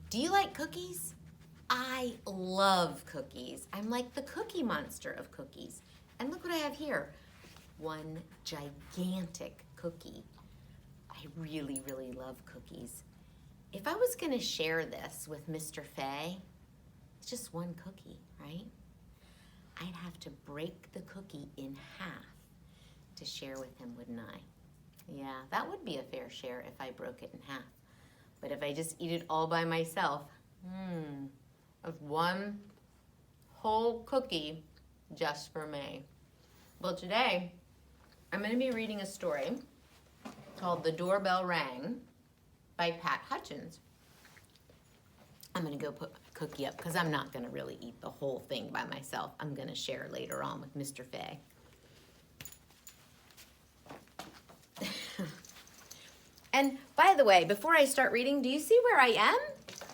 Do you like cookies? I love cookies. I'm like the cookie monster of cookies. And look what I have here. One gigantic cookie. I really, really love cookies. If I was gonna share this with Mr. Fay, it's just one cookie, right? I'd have to break the cookie in half to share with him, wouldn't I? Yeah, that would be a fair share if I broke it in half. But if I just eat it all by myself, of one whole cookie just for me. Well, today I'm going to be reading a story called The Doorbell Rang by Pat Hutchins. I'm going to go put my cookie up because I'm not going to really eat the whole thing by myself. I'm going to share later on with Mr. Fay. And by the way, before I start reading, do you see where I am?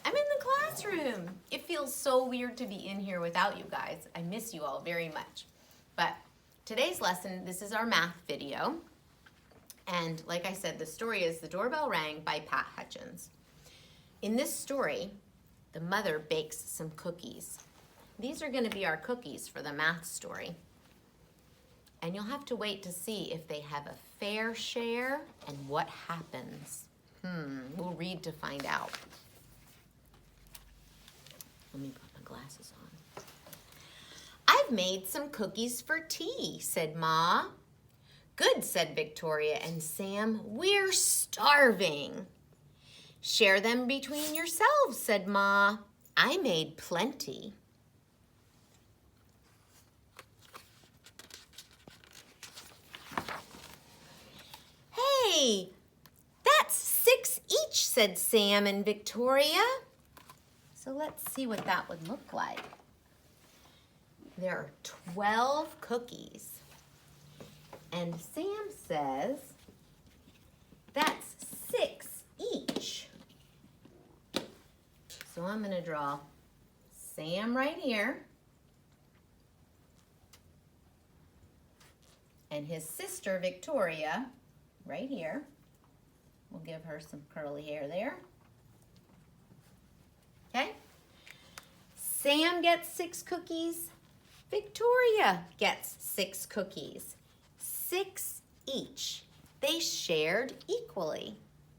I'm in the classroom. It feels so weird to be in here without you guys. I miss you all very much. But today's lesson, this is our math video. And like I said, the story is The Doorbell Rang by Pat Hutchins. In this story, the mother bakes some cookies. These are going to be our cookies for the math story. And you'll have to wait to see if they have a fair share and what happens. We'll read to find out. Let me put my glasses on. I've made some cookies for tea, said Ma. Good, said Victoria and Sam. We're starving. Share them between yourselves, said Ma. I made plenty. Hey, that's 6 each, said Sam and Victoria. So let's see what that would look like. There are 12 cookies. And Sam says that's 6 each. So I'm going to draw Sam right here. And his sister, Victoria, right here. We'll give her some curly hair there. Okay? Sam gets 6 cookies. Victoria gets 6 cookies. 6 each. They shared equally.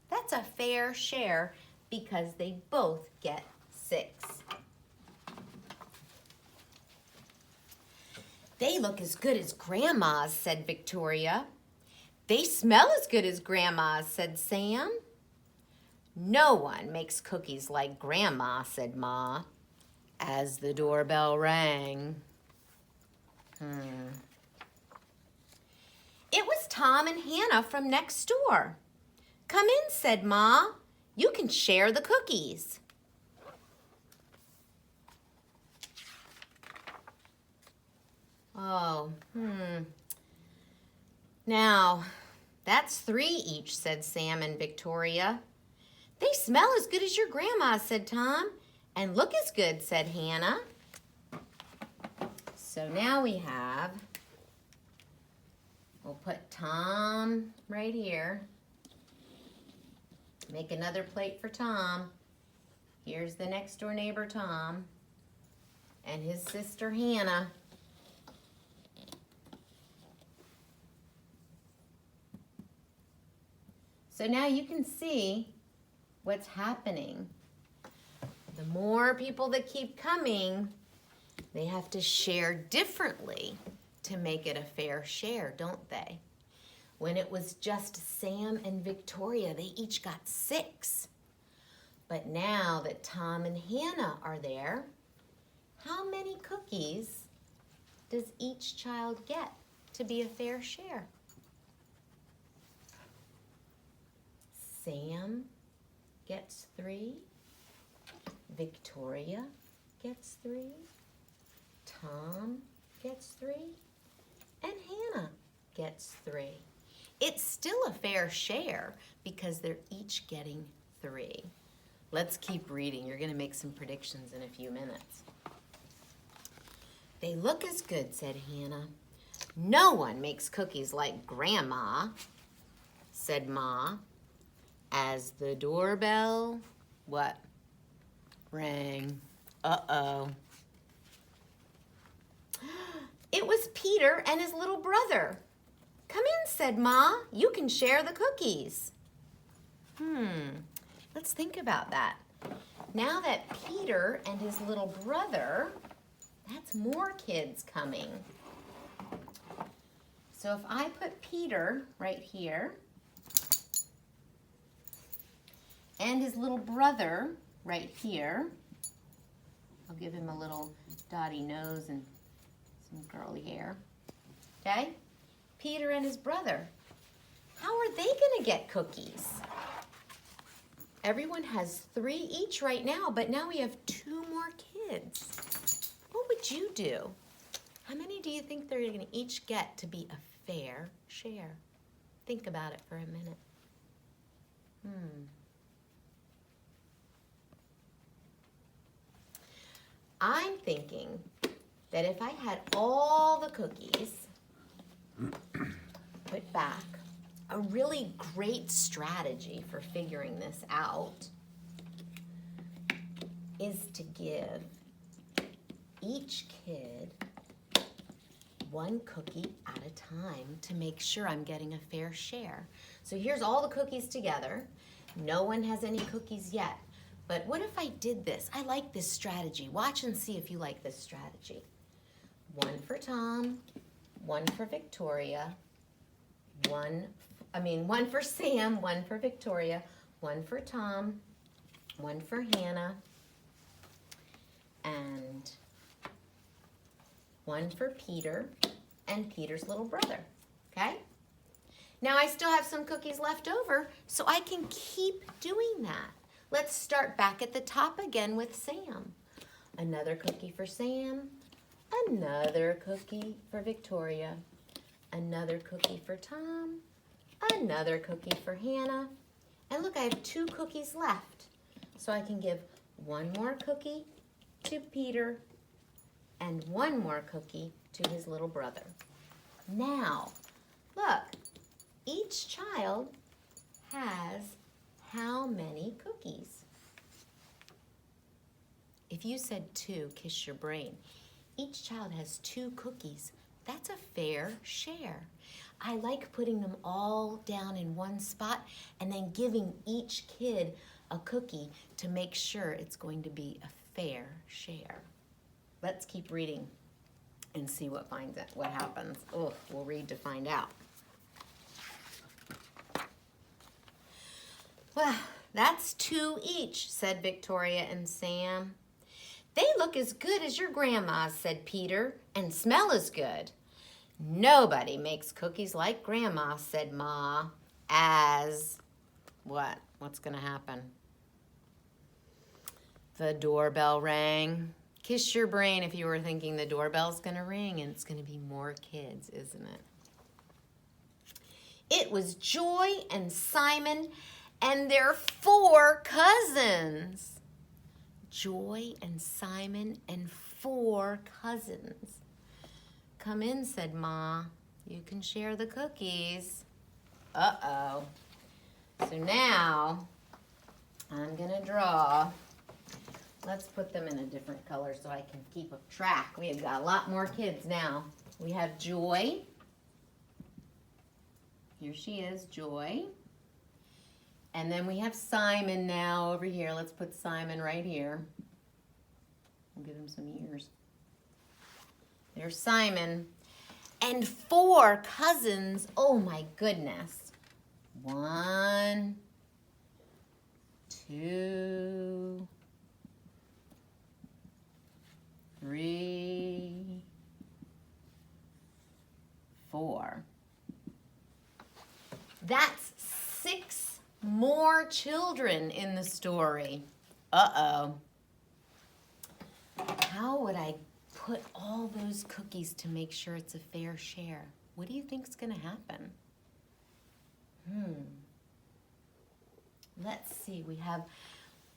That's a fair share because they both get 6. They look as good as Grandma's, said Victoria. They smell as good as Grandma's, said Sam. No one makes cookies like Grandma, said Ma, as the doorbell rang. It was Tom and Hannah from next door. Come in, said Ma. You can share the cookies. Now, that's 3 each, said Sam and Victoria. They smell as good as your grandma, said Tom. And look as good, said Hannah. So now we have, we'll put Tom right here. Make another plate for Tom. Here's the next door neighbor, Tom, and his sister, Hannah. So now you can see what's happening. The more people that keep coming, they have to share differently to make it a fair share, don't they? When it was just Sam and Victoria, they each got 6. But now that Tom and Hannah are there, how many cookies does each child get to be a fair share? Sam gets 3. Victoria gets 3. Tom gets 3. And Hannah gets 3. It's still a fair share because they're each getting 3. Let's keep reading. You're going to make some predictions in a few minutes. They look as good, said Hannah. No one makes cookies like Grandma, said Ma. As the doorbell, what? rang. Uh-oh. It was Peter and his little brother. Come in, said Ma. You can share the cookies. Let's think about that. Now that Peter and his little brother, that's more kids coming. So if I put Peter right here and his little brother right here, I'll give him a little dotty nose and some curly hair. Okay? Peter and his brother. How are they going to get cookies? Everyone has 3 each right now, but now we have 2 more kids. What would you do? How many do you think they're going to each get to be a fair share? Think about it for a minute. I'm thinking that if I had all the cookies put back, a really great strategy for figuring this out is to give each kid 1 cookie at a time to make sure I'm getting a fair share. So here's all the cookies together. No one has any cookies yet. But what if I did this? I like this strategy. Watch and see if you like this strategy. 1 for Tom, 1 for Victoria, 1 for Sam, 1 for Victoria, 1 for Tom, 1 for Hannah, and 1 for Peter and Peter's little brother, okay? Now I still have some cookies left over, so I can keep doing that. Let's start back at the top again with Sam. Another cookie for Sam, another cookie for Victoria, another cookie for Tom, another cookie for Hannah, and look, I have 2 cookies left. So I can give 1 more cookie to Peter and 1 more cookie to his little brother. Now, look, each child has how many cookies? If you said 2, kiss your brain. Each child has 2 cookies. That's a fair share. I like putting them all down in one spot and then giving each kid a cookie to make sure it's going to be a fair share. Let's keep reading and see what happens. Oh, we'll read to find out. Well, that's 2 each, said Victoria and Sam. They look as good as your grandma's, said Peter, and smell as good. Nobody makes cookies like Grandma, said Ma, as what? What's going to happen? The doorbell rang. Kiss your brain if you were thinking the doorbell's going to ring and it's going to be more kids, isn't it? It was Joy and Simon and their 4 cousins. Joy and Simon and 4 cousins. Come in, said Ma. You can share the cookies. Uh-oh. So now I'm going to draw. Let's put them in a different color so I can keep a track. We have got a lot more kids now. We have Joy. Here she is, Joy. And then we have Simon now over here. Let's put Simon right here. We'll give him some ears. There's Simon. And 4 cousins. Oh my goodness. 1, 2, 3, 4. That's 6 more children in the story. Uh-oh. How would I put all those cookies to make sure it's a fair share? What do you think's going to happen? Let's see. We have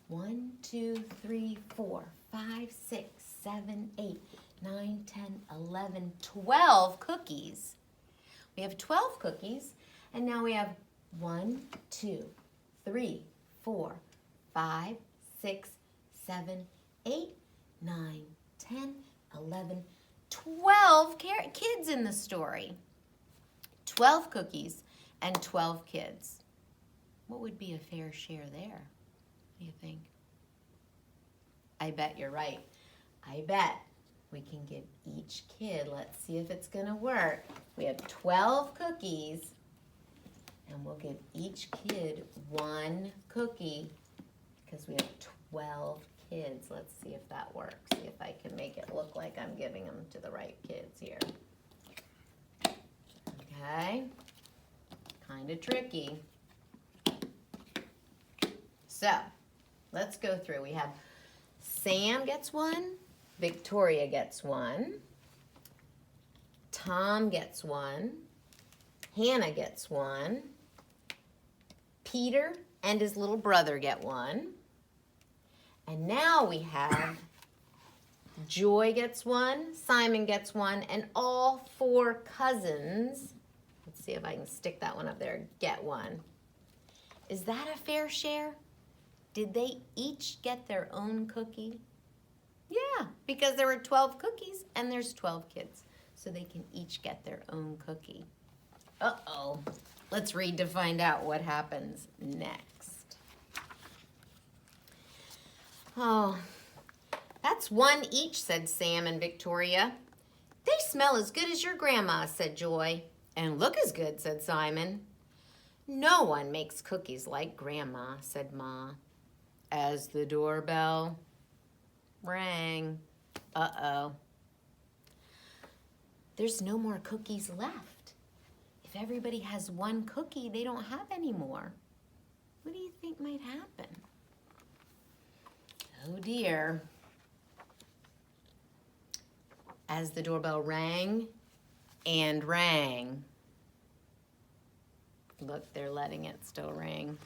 1, 2, 3, 4, 5, 6, 7, 8, 9, 10, 11, 12 cookies. We have 12 cookies, and now we have 1, 2, 3, 4, 5, 6, 7, 8, 9, 10, 11, 12 kids in the story. 12 cookies and 12 kids. What would be a fair share there? What do you think? I bet you're right. I bet we can give each kid, let's see if it's gonna work. We have 12 cookies, and we'll give each kid 1 cookie because we have 12 kids. Let's see if that works. See if I can make it look like I'm giving them to the right kids here. Okay, kind of tricky. So, let's go through. We have Sam gets 1, Victoria gets 1, Tom gets 1, Hannah gets 1, Peter and his little brother get 1, and now we have Joy gets 1, Simon gets 1, and all 4 cousins, let's see if I can stick that one up there, get 1. Is that a fair share? Did they each get their own cookie? Yeah, because there were 12 cookies and there's 12 kids. So they can each get their own cookie. Uh-oh. Let's read to find out what happens next. Oh, that's 1 each, said Sam and Victoria. They smell as good as your grandma, said Joy. And look as good, said Simon. No one makes cookies like Grandma, said Ma. As the doorbell rang. Uh-oh. There's no more cookies left. If everybody has 1 cookie, they don't have any more. What do you think might happen? Oh dear. As the doorbell rang and rang. Look, they're letting it still ring.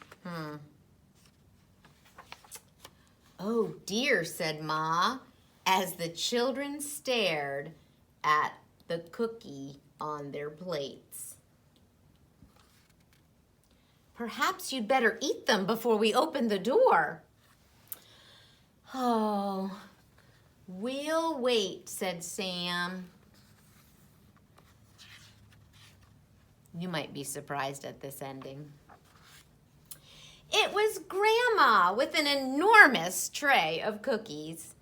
Oh dear, said Ma, as the children stared at the cookie on their plates. Perhaps you'd better eat them before we open the door. Oh, we'll wait, said Sam. You might be surprised at this ending. It was Grandma with an enormous tray of cookies.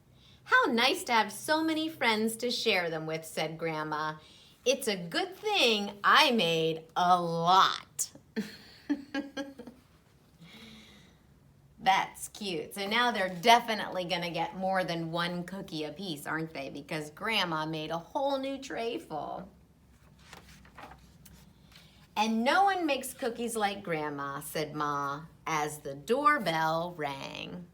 How nice to have so many friends to share them with, said Grandma. It's a good thing I made a lot. That's cute. So now they're definitely going to get more than 1 cookie apiece, aren't they? Because Grandma made a whole new tray full. And no one makes cookies like Grandma, said Ma, as the doorbell rang.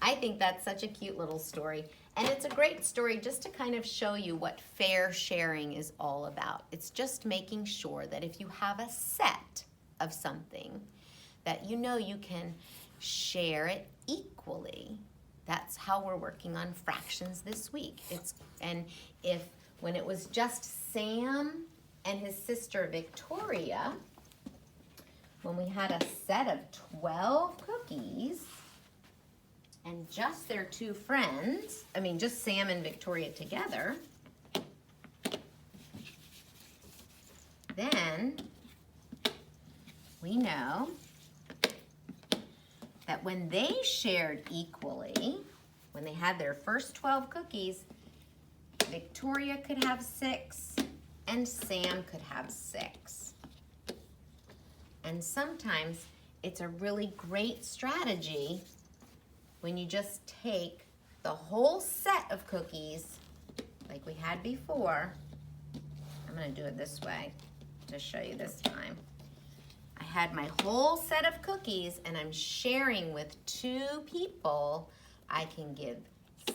I think that's such a cute little story. And it's a great story just to kind of show you what fair sharing is all about. It's just making sure that if you have a set of something, that you know you can share it equally. That's how we're working on fractions this week. When it was just Sam and his sister Victoria, when we had a set of 12 cookies and just their 2 friends, just Sam and Victoria together, then we know that when they shared equally, when they had their first 12 cookies, Victoria could have 6 and Sam could have 6. And sometimes it's a really great strategy when you just take the whole set of cookies like we had before. I'm going to do it this way to show you this time. I had my whole set of cookies and I'm sharing with 2 people. I can give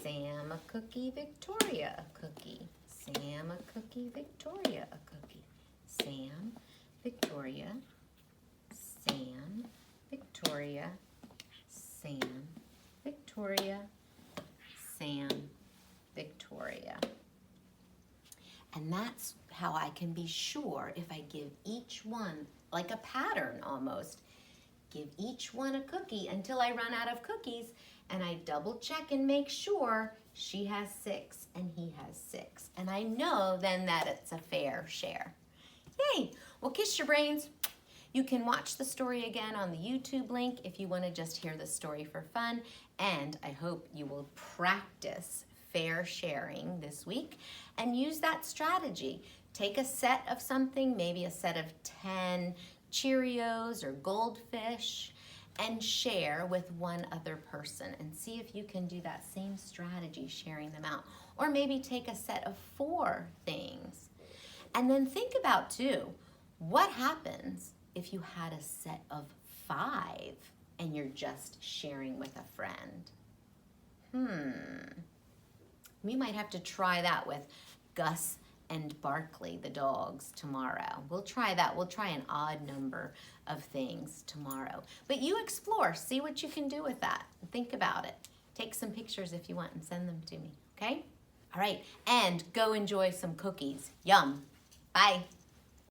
Sam a cookie, Victoria a cookie. Sam a cookie, Victoria a cookie. Sam, Victoria, Sam, Victoria, Sam, Victoria, Sam, Victoria. And that's how I can be sure if I give each one, like a pattern almost, give each one a cookie until I run out of cookies, and I double check and make sure she has 6 and he has 6. And I know then that it's a fair share. Yay! Well, kiss your brains. You can watch the story again on the YouTube link if you want to just hear the story for fun. And I hope you will practice fair sharing this week and use that strategy. Take a set of something, maybe a set of 10 Cheerios or Goldfish, and share with one other person and see if you can do that same strategy, sharing them out. Or maybe take a set of 4 things. And then think about too, what happens if you had a set of 5 and you're just sharing with a friend? We might have to try that with Gus and Barkley, the dogs, tomorrow. We'll try that. We'll try an odd number of things tomorrow. But you explore. See what you can do with that. Think about it. Take some pictures if you want and send them to me, okay? All right, and go enjoy some cookies. Yum. Bye.